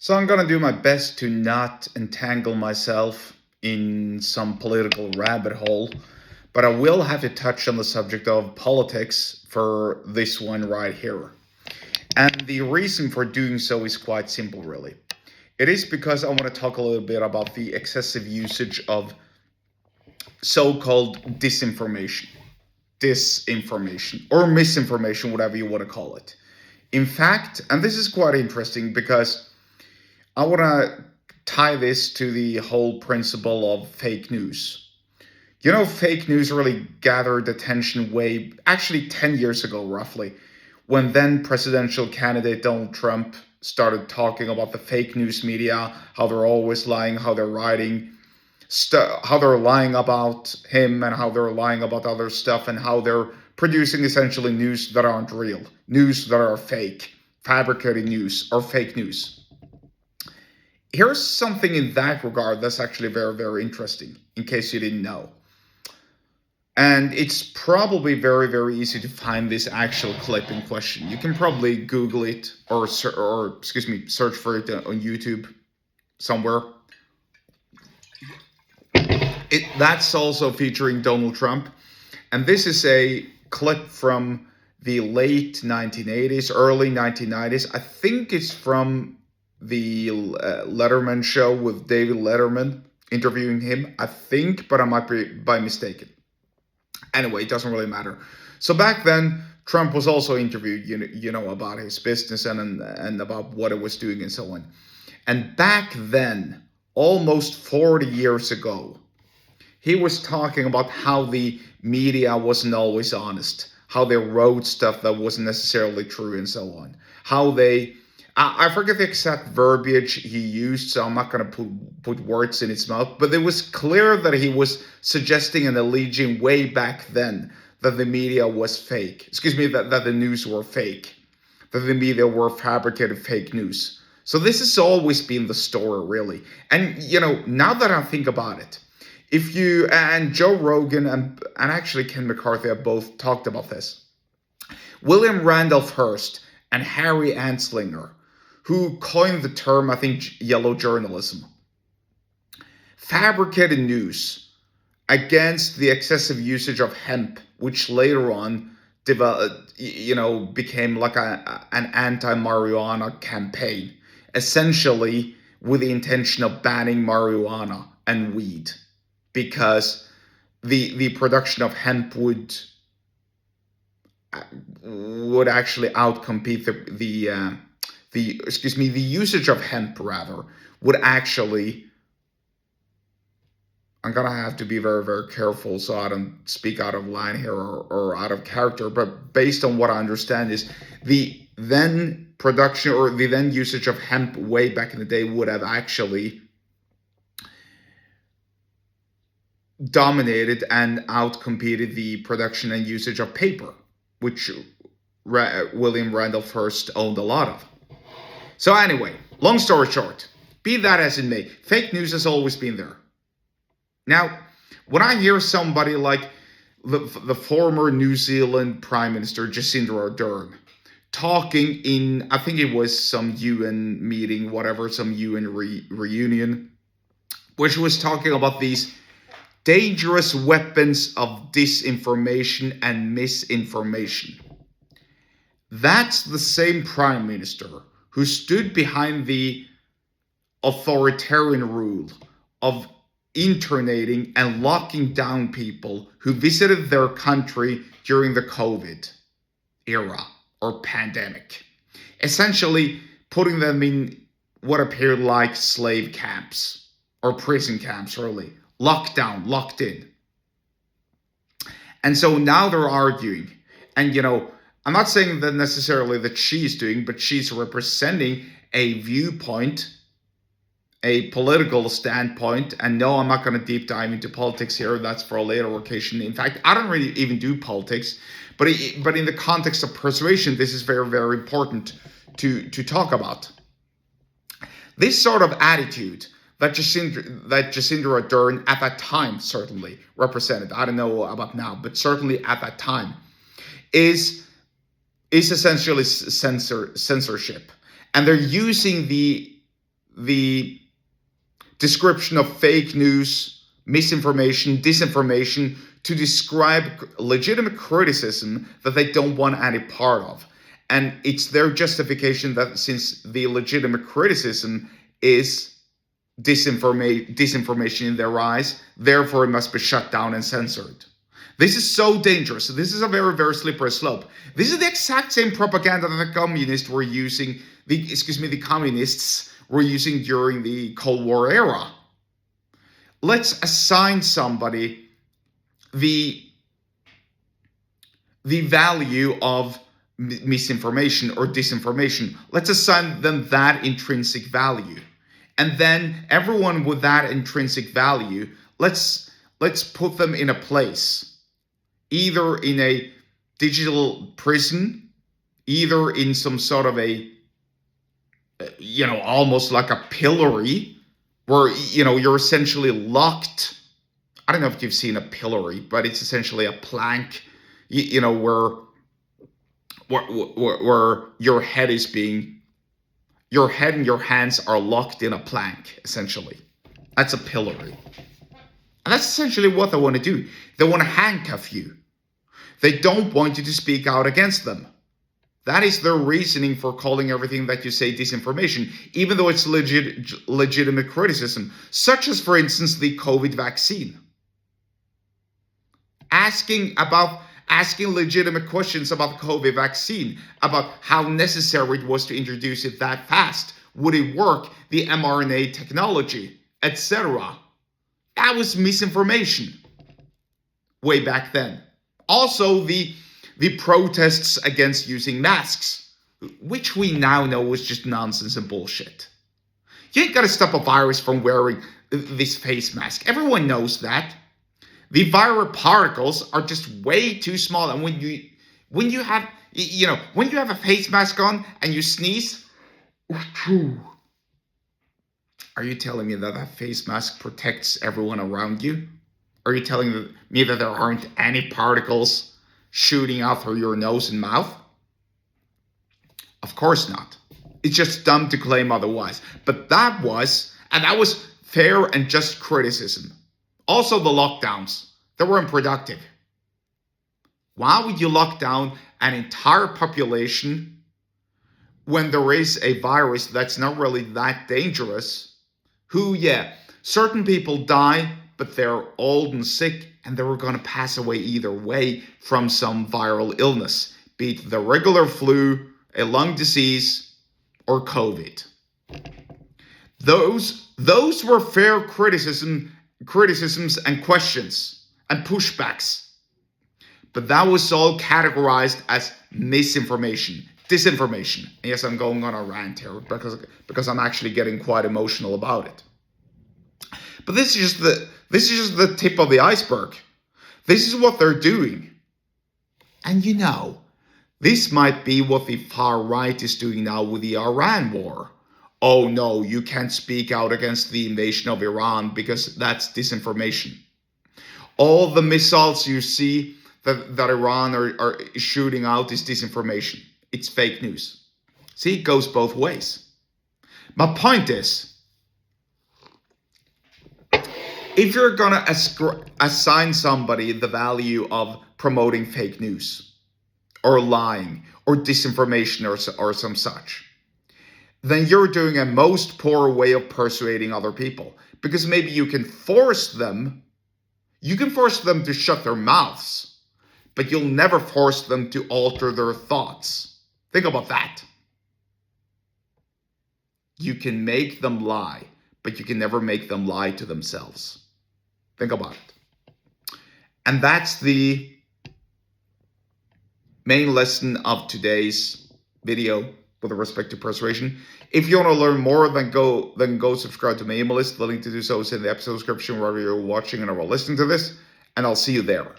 So I'm going to do my best to not entangle myself in some political rabbit hole, but I will have to touch on the subject of politics for this one right here. And the reason for doing so is quite simple, really. It is because I want to talk a little bit about the excessive usage of so called disinformation, or misinformation, whatever you want to call it. In fact, and this is quite interesting because I want to tie this to the whole principle of fake news. Fake news really gathered attention actually 10 years ago, roughly, when then presidential candidate Donald Trump started talking about the fake news media, how they're always lying, how they're how they're lying about him and how they're lying about other stuff and how they're producing essentially news that aren't real, news that are fake, fabricated news or fake news. Here's something in that regard that's actually very, very interesting, in case you didn't know. And it's probably very, very easy to find this actual clip in question. You can probably Google it or search for it on YouTube somewhere. That's also featuring Donald Trump. And this is a clip from the late 1980s, early 1990s. I think it's from the Letterman show with David Letterman interviewing him, I think, but I might be by mistaken. Anyway, it doesn't really matter. So back then, Trump was also interviewed, about his business and about what it was doing and so on. And back then, almost 40 years ago, he was talking about how the media wasn't always honest, how they wrote stuff that wasn't necessarily true and so on, how I forget the exact verbiage he used, so I'm not going to put words in his mouth, but it was clear that he was suggesting and alleging way back then that the media was fake. That the news were fake, that the media were fabricated fake news. So this has always been the story, really. And, now that I think about it, if you, and Joe Rogan and actually Ken McCarthy have both talked about this, William Randolph Hearst and Harry Anslinger, who coined the term, I think, yellow journalism. Fabricated news against the excessive usage of hemp, which later on became like an anti-marijuana campaign, essentially with the intention of banning marijuana and weed, because the production of hemp would actually outcompete the usage of hemp rather would actually, I'm going to have to be very, very careful so I don't speak out of line here or out of character, but based on what I understand is the then production or the then usage of hemp way back in the day would have actually dominated and outcompeted the production and usage of paper, which William Randolph Hearst owned a lot of. So anyway, long story short, be that as it may, fake news has always been there. Now, when I hear somebody like the former New Zealand Prime Minister Jacinda Ardern talking in, I think it was some UN meeting, some UN reunion, where she was talking about these dangerous weapons of disinformation and misinformation. That's the same Prime Minister who stood behind the authoritarian rule of internating and locking down people who visited their country during the COVID era or pandemic, essentially putting them in what appeared like slave camps or prison camps, really, locked down, locked in. And so now they're arguing, and I'm not saying that necessarily that she's doing, but she's representing a viewpoint, a political standpoint. And no, I'm not going to deep dive into politics here. That's for a later occasion. In fact, I don't really even do politics, but in the context of persuasion, this is very, very important to talk about. This sort of attitude that Jacinda Ardern at that time certainly represented, I don't know about now, but certainly at that time, is essentially censorship. And they're using the the description of fake news, misinformation, disinformation to describe legitimate criticism that they don't want any part of. And it's their justification that since the legitimate criticism is disinformation in their eyes, therefore it must be shut down and censored. This is so dangerous. This is a very, very slippery slope. This is the exact same propaganda that the communists were using, the communists were using during the Cold War era. Let's assign somebody the value of misinformation or disinformation. Let's assign them that intrinsic value. And then everyone with that intrinsic value, let's put them in a place, either in a digital prison, either in some sort of a, almost like a pillory where, you're essentially locked. I don't know if you've seen a pillory, but it's essentially a plank, where your head is being, your head and your hands are locked in a plank, essentially. That's a pillory. And that's essentially what they want to do. They want to handcuff you. They don't want you to speak out against them. That is their reasoning for calling everything that you say disinformation, even though it's legitimate criticism, such as, for instance, the COVID vaccine. Asking legitimate questions about the COVID vaccine, about how necessary it was to introduce it that fast. Would it work? The mRNA technology, etc. That was misinformation way back then. Also, the protests against using masks, which we now know was just nonsense and bullshit. You ain't gonna stop a virus from wearing this face mask. Everyone knows that. The viral particles are just way too small, and when you have a face mask on and you sneeze, are you telling me that face mask protects everyone around you? Are you telling me that there aren't any particles shooting out through your nose and mouth? Of course not. It's just dumb to claim otherwise. But that was fair and just criticism. Also the lockdowns, they were unproductive. Why would you lock down an entire population when there is a virus that's not really that dangerous? Certain people die, but they're old and sick, and they were going to pass away either way from some viral illness, be it the regular flu, a lung disease, or COVID. Those were fair criticisms and questions and pushbacks. But that was all categorized as misinformation, disinformation. And yes, I'm going on a rant here because I'm actually getting quite emotional about it. But this is just the tip of the iceberg. This is what they're doing. And this might be what the far right is doing now with the Iran war. Oh no, you can't speak out against the invasion of Iran because that's disinformation. All the missiles you see that Iran are shooting out is disinformation. It's fake news. See, it goes both ways. My point is, if you're going to assign somebody the value of promoting fake news or lying or disinformation or some such, then you're doing a most poor way of persuading other people. Because maybe you can force them to shut their mouths, but you'll never force them to alter their thoughts. Think about that. You can make them lie, but you can never make them lie to themselves. Think about it. And that's the main lesson of today's video with respect to persuasion. If you want to learn more, then go subscribe to my email list. The link to do so is in the episode description wherever you're watching and or listening to this. And I'll see you there.